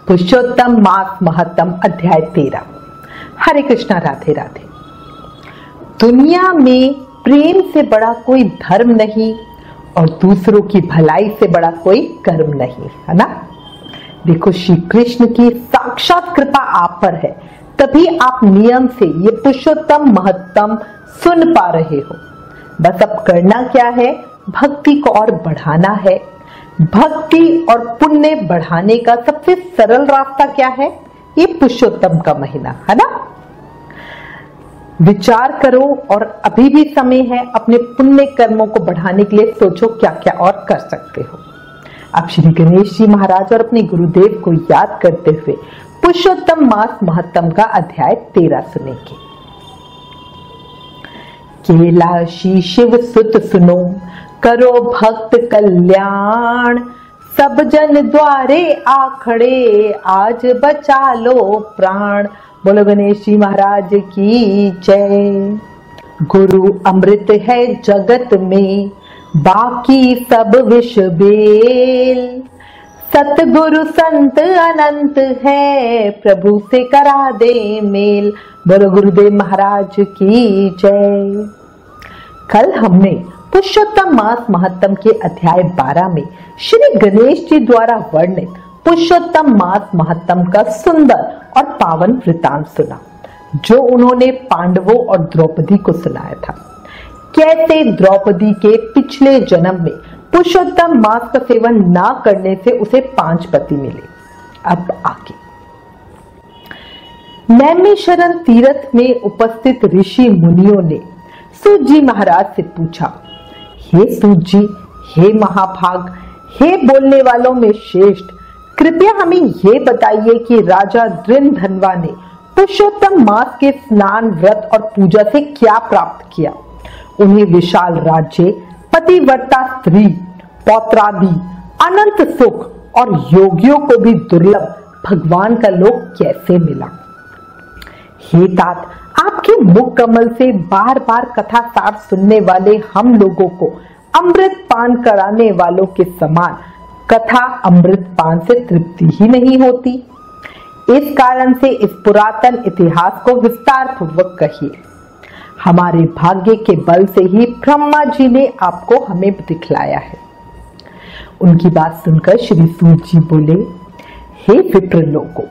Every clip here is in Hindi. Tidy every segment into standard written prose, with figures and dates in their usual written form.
पुरुषोत्तम मास महत्तम अध्याय 13। हरे कृष्णा, राधे राधे। दुनिया में प्रेम से बड़ा कोई धर्म नहीं और दूसरों की भलाई से बड़ा कोई कर्म नहीं, है ना। देखो, श्री कृष्ण की साक्षात कृपा आप पर है, तभी आप नियम से ये पुरुषोत्तम महत्तम सुन पा रहे हो। बस अब करना क्या है, भक्ति को और बढ़ाना है। भक्ति और पुण्य बढ़ाने का सबसे सरल रास्ता क्या है? ये पुरुषोत्तम का महीना, है ना। विचार करो और अभी भी समय है, अपने पुण्य कर्मों को बढ़ाने के लिए सोचो क्या क्या और कर सकते हो। आप श्री गणेश जी महाराज और अपने गुरुदेव को याद करते हुए पुरुषोत्तम मास महत्तम का अध्याय 13 सुनेंगे। कैलाशी शिव सुत सुनो, करो भक्त कल्याण, सब जन द्वारे आखड़े, आज बचा लो प्राण। बोलो गणेश जी महाराज की जय। गुरु अमृत है जगत में, बाकी सब विष बेल, सतगुरु संत अनंत है, प्रभु से करा दे मेल। बोलो गुरुदेव महाराज की जय। कल हमने पुरुषोत्तम मास महत्तम के अध्याय 12 में श्री गणेश जी द्वारा वर्णित पुरुषोत्तम मास महत्तम का सुंदर और पावन वृतांत सुना, जो उन्होंने पांडवों और द्रौपदी को सुनाया था। कैसे द्रौपदी के पिछले जन्म में पुरुषोत्तम मास का सेवन ना करने से उसे 5 पति मिले। अब आगे नैमिषारण्य तीर्थ में उपस्थित ऋषि मुनियों ने सूत जी महाराज से पूछा, हे सूत जी, हे महाभाग, हे बोलने वालों में श्रेष्ठ, कृपया हमें ये बताइए कि राजा दृंधनवा ने पुरुषोत्तम मास के स्नान, व्रत और पूजा से क्या प्राप्त किया? उन्हें विशाल राज्य, पतिव्रता स्त्री, पौत्रादि, अनंत सुख और योगियों को भी दुर्लभ भगवान का लोक कैसे मिला? हे तात, आपके मुख कमल से बार बार कथा सार सुनने वाले हम लोगों को अमृत पान कराने वालों के समान कथा अमृत पान से तृप्ति ही नहीं होती। इस कारण से इस पुरातन इतिहास को विस्तार पूर्वक कहिए। हमारे भाग्य के बल से ही ब्रह्मा जी ने आपको हमें दिखलाया है। उनकी बात सुनकर श्री सूत जी बोले, हे विप्र लोगों,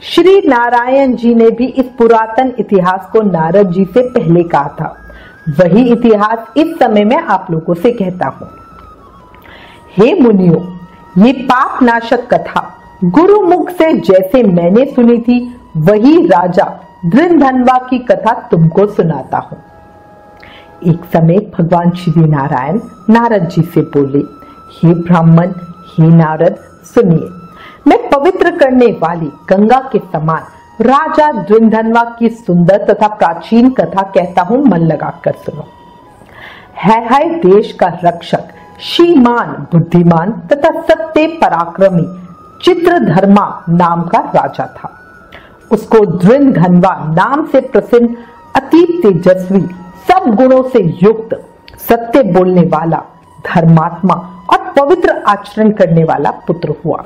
श्री नारायण जी ने भी इस पुरातन इतिहास को नारद जी से पहले कहा था। वही इतिहास इस समय मैं आप लोगों से कहता हूं। हे मुनियों, ये पाप नाशक कथा गुरु मुख से जैसे मैंने सुनी थी, वही राजा दृंधनवा की कथा तुमको सुनाता हूं। एक समय भगवान श्री नारायण नारद जी से बोले, हे ब्राह्मण, हे नारद, सुनिए, मैं पवित्र करने वाली गंगा के समान राजा दृंधनवा की सुंदर तथा प्राचीन कथा कहता हूं, मन लगाकर सुनो। है देश का रक्षक, श्रीमान, बुद्धिमान तथा सत्य पराक्रमी चित्रधर्मा नाम का राजा था। उसको दृंधनवा नाम से प्रसिद्ध, अति तेजस्वी, सब गुणों से युक्त, सत्य बोलने वाला, धर्मात्मा और पवित्र आचरण करने वाला पुत्र हुआ।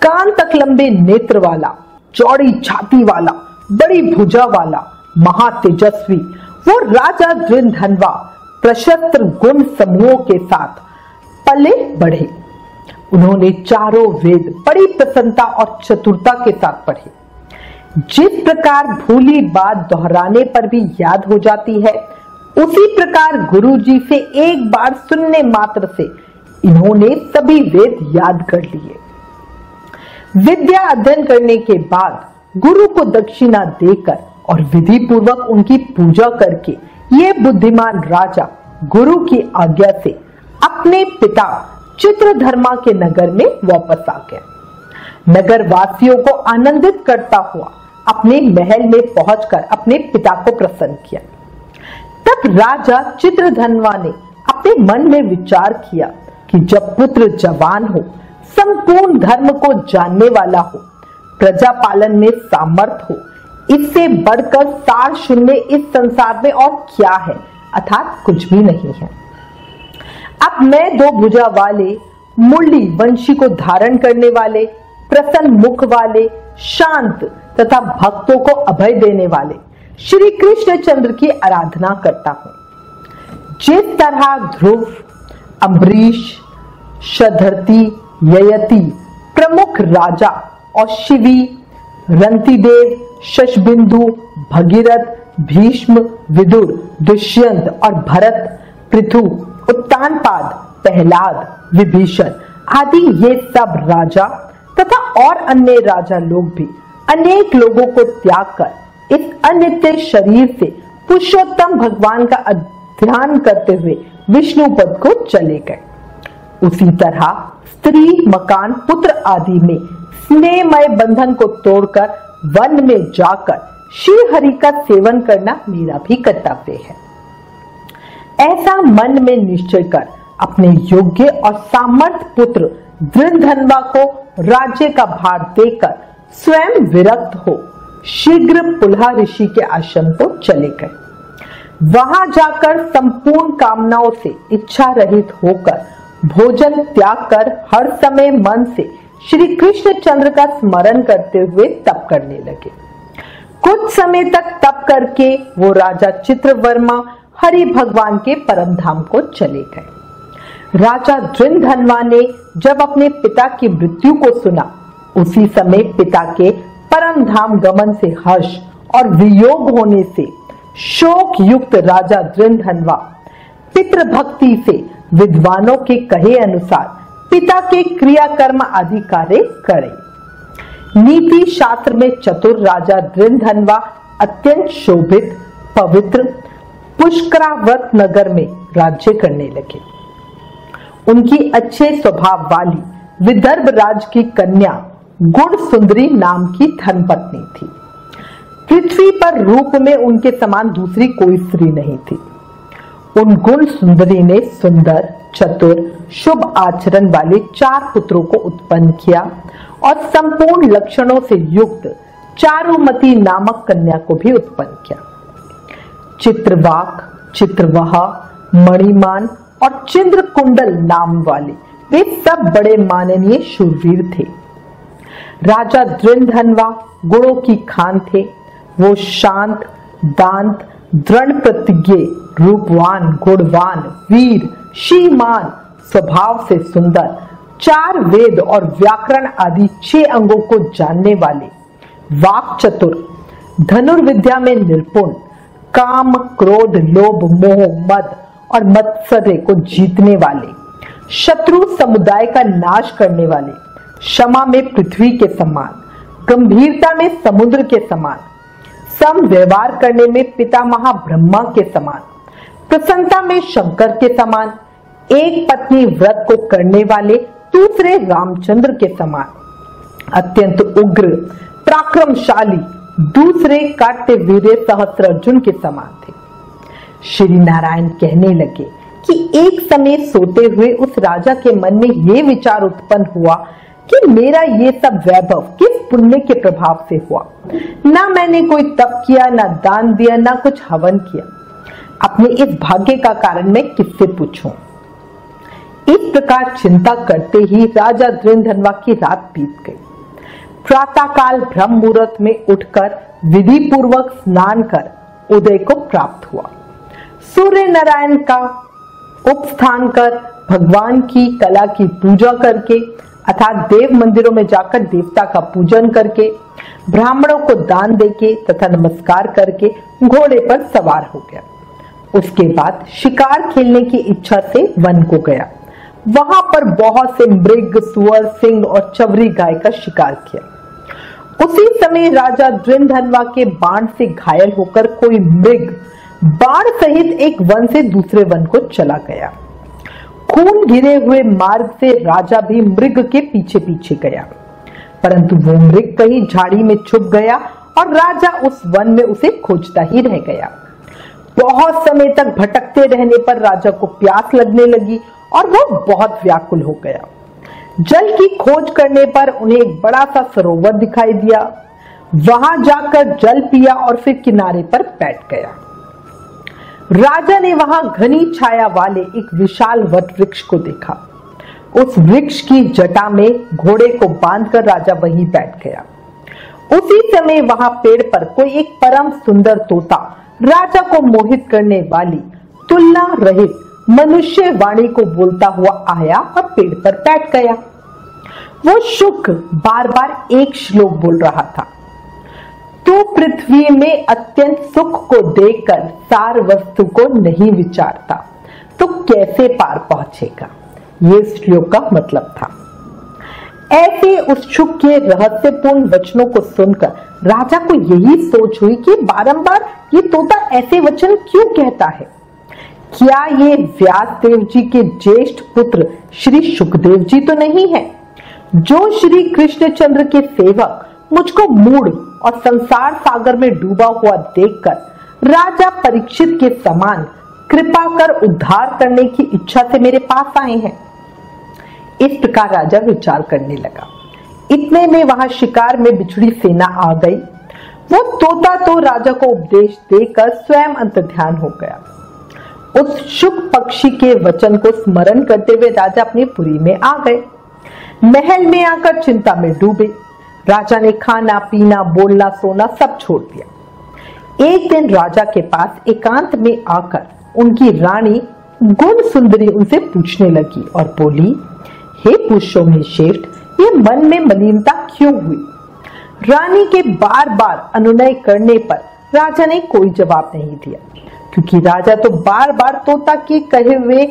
कान तक लंबे नेत्र वाला, चौड़ी छाती वाला, बड़ी भुजा वाला, महातेजस्वी वो राजा दृंधनवा प्रशस्त्र गुण समूहों के साथ पले बढ़े। उन्होंने चारों वेद बड़ी प्रसन्नता और चतुरता के साथ पढ़े। जिस प्रकार भूली बात दोहराने पर भी याद हो जाती है, उसी प्रकार गुरु जी से एक बार सुनने मात्र से इन्होंने सभी वेद याद कर लिए। विद्या अध्ययन करने के बाद गुरु को दक्षिणा देकर और विधि पूर्वक उनकी पूजा करके ये बुद्धिमान राजा गुरु की आज्ञा से अपने पिता चित्रधर्मा के नगर में वापस आ गया। नगर वासियों को आनंदित करता हुआ अपने महल में पहुंचकर अपने पिता को प्रसन्न किया। तब राजा चित्रधर्मा ने अपने मन में विचार किया कि जब पुत्र जवान हो, संपूर्ण धर्म को जानने वाला हो, प्रजा पालन में सामर्थ हो, इससे बढ़कर सार शून्य इस संसार में और क्या है, अर्थात कुछ भी नहीं है। अब मैं 2 भुजा वाले, मुरली वंशी को धारण करने वाले, प्रसन्न मुख वाले, शांत तथा भक्तों को अभय देने वाले श्री कृष्णचंद्र की आराधना करता हूं। जिस तरह ध्रुव, अम्बरीश, शधरती, ययति प्रमुख राजा और शिवी, रंतिदेव, शशबिंदु, भगीरथ, भीष्म, विदुर, दुष्यंत और भरत, पृथु, उत्तानपाद, प्रहलाद, विभीषण आदि ये सब राजा तथा और अन्य राजा लोग भी अनेक लोगों को त्याग कर इस अनित्य शरीर से पुरुषोत्तम भगवान का ध्यान करते हुए विष्णु पद को चले गए। उसी तरह स्त्री, मकान, पुत्र आदि में स्नेहमय बंधन को तोड़कर वन में जाकर श्री हरि का सेवन करना मेरा भी कर्तव्य है। ऐसा मन में निश्चय कर अपने योग्य और सामर्थ पुत्र दृढ़धनवा को राज्य का भार देकर स्वयं विरक्त हो शीघ्र पुलहा ऋषि के आश्रम को चले गए। वहां जाकर संपूर्ण कामनाओं से इच्छा रहित होकर भोजन त्याग कर हर समय मन से श्री कृष्णचंद्र का स्मरण करते हुए तप करने लगे। कुछ समय तक तप करके वो राजा चित्रवर्मा हरि भगवान के परम धाम को चले गए। राजा दृढ़धनवा ने जब अपने पिता की मृत्यु को सुना, उसी समय पिता के परम धाम गमन से हर्ष और वियोग होने से शोक युक्त राजा दृढ़धनवा पितृभक्ति से विद्वानों के कहे अनुसार पिता के क्रियाकर्म आदि कार्य करे। नीति शास्त्र में चतुर राजा दृढ़धनवा अत्यंत शोभित, पवित्र पुष्करावत नगर में राज्य करने लगे। उनकी अच्छे स्वभाव वाली विदर्भ राज की कन्या गुण सुंदरी नाम की धर्मपत्नी थी। पृथ्वी पर रूप में उनके समान दूसरी कोई स्त्री नहीं थी। उन गुण सुंदरी ने सुंदर, चतुर, शुभ आचरण वाले 4 पुत्रों को उत्पन्न किया और संपूर्ण लक्षणों से युक्त चारुमती नामक कन्या को भी उत्पन्न किया। चित्रवाक, चित्रवहा, मणिमान और चिंद्रकुंडल नाम वाले वे सब बड़े माननीय शूरवीर थे। राजा दृढ़धनवा गुणों की खान थे। वो शांत, दांत, दृढ़ प्रतिज्ञ, रूपवान, गुणवान, वीर, श्रीमान, स्वभाव से सुंदर, 4 वेद और व्याकरण आदि 6 अंगों को जानने वाले, वाक चतुर, धनुर्विद्या में निपुण, काम, क्रोध, लोभ, मोह, मद और मत्सर्य को जीतने वाले, शत्रु समुदाय का नाश करने वाले, क्षमा में पृथ्वी के समान, गंभीरता में समुद्र के समान, सम व्यवहार करने में पितामह ब्रह्मा के समान, प्रसन्नता में शंकर के समान, एक पत्नी व्रत को करने वाले दूसरे रामचंद्र के समान, अत्यंत उग्र, पराक्रमशाली दूसरे कार्तवीर्य सहस्त्रार्जुन के समान थे। श्री नारायण कहने लगे कि एक समय सोते हुए उस राजा के मन में यह विचार उत्पन्न हुआ कि मेरा ये सब वैभव किस पुण्य के प्रभाव से हुआ। ना मैंने कोई तप किया, ना दान दिया, ना कुछ हवन किया। अपने इस भाग्य का कारण मैं किससे पूछूं? इस प्रकार चिंता करते ही राजा दृढ़धनवा की रात बीत गई। प्रातः काल ब्रह्म मुहूर्त में उठकर विधि पूर्वक स्नान कर उदय को प्राप्त हुआ। सूर्य नारायण का उपस्थान कर भगवान की कला की पूजा करके अर्थात देव मंदिरों में जाकर देवता का पूजन करके, ब्राह्मणों को दान देके तथा नमस्कार करके घोड़े पर सवार हो गया। उसके बाद शिकार खेलने की इच्छा से वन को गया। वहां पर बहुत से मृग, सुअर, सिंह और चवरी गाय का शिकार किया। उसी समय राजा दृढ़धनवा के बाण से घायल होकर कोई मृग बाण सहित एक वन से दूसरे वन को चला गया। खून घिरे हुए मार्ग से राजा भी मृग के पीछे पीछे गया, परंतु वो मृग कहीं झाड़ी में छुप गया और राजा उस वन में उसे खोजता ही रह गया। बहुत समय तक भटकते रहने पर राजा को प्यास लगने लगी और वो बहुत व्याकुल हो गया। जल की खोज करने पर उन्हें एक बड़ा सा सरोवर दिखाई दिया। वहां जाकर जल पिया और फिर किनारे पर बैठ गया। राजा ने वहां घनी छाया वाले एक विशाल वट वृक्ष को देखा। उस वृक्ष की जटा में घोड़े को बांधकर राजा वहीं बैठ गया। उसी समय वहां पेड़ पर कोई एक परम सुंदर तोता राजा को मोहित करने वाली तुलना रहित मनुष्य वाणी को बोलता हुआ आया और पेड़ पर बैठ गया। वो शुक बार बार एक श्लोक बोल रहा था, तू पृथ्वी में अत्यंत सुख को देखकर सार वस्तु को नहीं विचारता तो कैसे पार पहुंचेगा। ये श्लोक का मतलब था। ऐसे उस शुक के रहस्यपूर्ण वचनों को सुनकर राजा को यही सोच हुई कि बारंबार ये तोता ऐसे वचन क्यों कहता है। क्या ये व्यास देव जी के ज्येष्ठ पुत्र श्री सुखदेव जी तो नहीं है, जो श्री कृष्णचंद्र के सेवक मुझको मूढ़ और संसार सागर में डूबा हुआ देखकर राजा परीक्षित के समान कृपा कर उद्धार करने की इच्छा से मेरे पास आए हैं। इस प्रकार राजा विचार करने लगा। इतने में वहां शिकार में बिछड़ी सेना आ गई। वो तोता तो राजा को उपदेश देकर स्वयं अंतर्ध्यान हो गया। उस शुक पक्षी के वचन को स्मरण करते हुए राजा अपनी पुरी में आ गए। महल में आकर चिंता में डूबे। राजा ने खाना पीना बोलना सोना सब छोड़ दिया। एक दिन राजा के पास एकांत में आकर उनकी रानी गुण सुंदरी उनसे पूछने लगी और बोली, हे पुरुषों में श्रेष्ठ, ये मन में मलिनता क्यों हुई। रानी के बार बार अनुनय करने पर राजा ने कोई जवाब नहीं दिया, क्योंकि राजा तो बार बार तोता के कहे हुए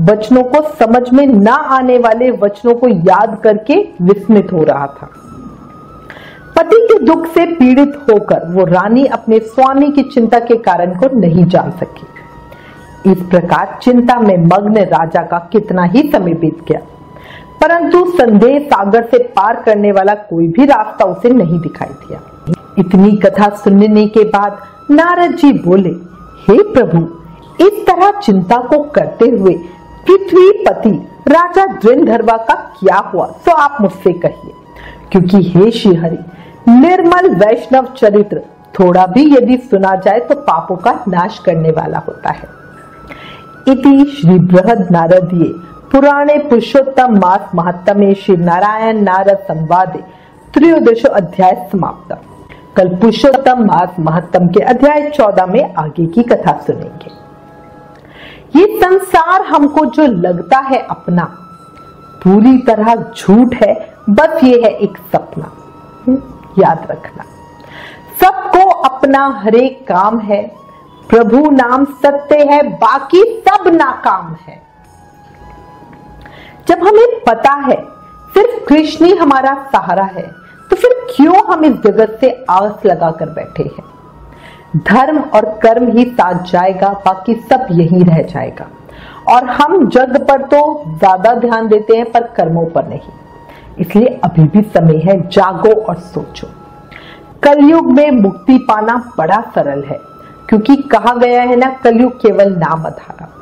वचनों को समझ में न आने वाले वचनों को याद करके विस्मित हो रहा था। पति के दुख से पीड़ित होकर वो रानी अपने स्वामी की चिंता के कारण को नहीं जान सकी। इस प्रकार चिंता में मग्न राजा का कितना ही समय बीत गया, परंतु संदेह सागर से पार करने वाला कोई भी रास्ता उसे नहीं दिखाई दिया। इतनी कथा सुनने के बाद नारद जी बोले, हे प्रभु, इस तरह चिंता को करते हुए पृथ्वीपति राजा द्विंधर्वा का क्या हुआ सो आप मुझसे कहिए, क्योंकि हे श्रीहरि, निर्मल वैष्णव चरित्र थोड़ा भी यदि सुना जाए तो पापों का नाश करने वाला होता है। इति श्री बृहद नारदीय पुराणे पुरुषोत्तम मास महात्म्ये श्री नारायण नारद संवादे त्रयोदशो अध्याय समाप्त। कल पुरुषोत्तम मास महात्म्य के अध्याय 14 में आगे की कथा सुनेंगे। ये संसार हमको जो लगता है अपना, पूरी तरह झूठ है, बस ये है एक सपना। याद रखना, सबको अपना हरेक काम है, प्रभु नाम सत्य है, बाकी सब नाकाम है। जब हमें पता है सिर्फ कृष्ण ही हमारा सहारा है, तो फिर क्यों हम इस जगत से आस लगाकर बैठे हैं। धर्म और कर्म ही साथ जाएगा, बाकी सब यही रह जाएगा। और हम जग पर तो ज्यादा ध्यान देते हैं पर कर्मों पर नहीं। इसलिए अभी भी समय है, जागो और सोचो। कलयुग में मुक्ति पाना बड़ा सरल है, क्योंकि कहा गया है ना, कलयुग केवल नाम आधारा।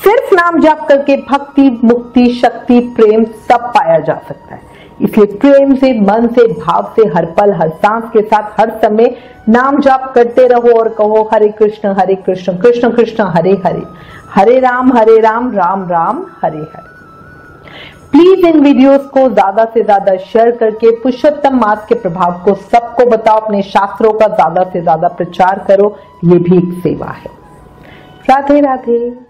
सिर्फ नाम जाप करके भक्ति, मुक्ति, शक्ति, प्रेम सब पाया जा सकता है। इसलिए प्रेम से, मन से, भाव से हर पल हर सांस के साथ हर समय नाम जाप करते रहो और कहो, हरे कृष्ण कृष्ण कृष्ण हरे हरे, हरे Ram Ram Ram Hare Hare. Please in videos को ज्यादा से ज्यादा शेयर करके पुरुषोत्तम मास के प्रभाव को सबको बताओ। अपने शास्त्रों का ज्यादा से ज्यादा प्रचार करो, ये भी एक सेवा है। राधे राधे।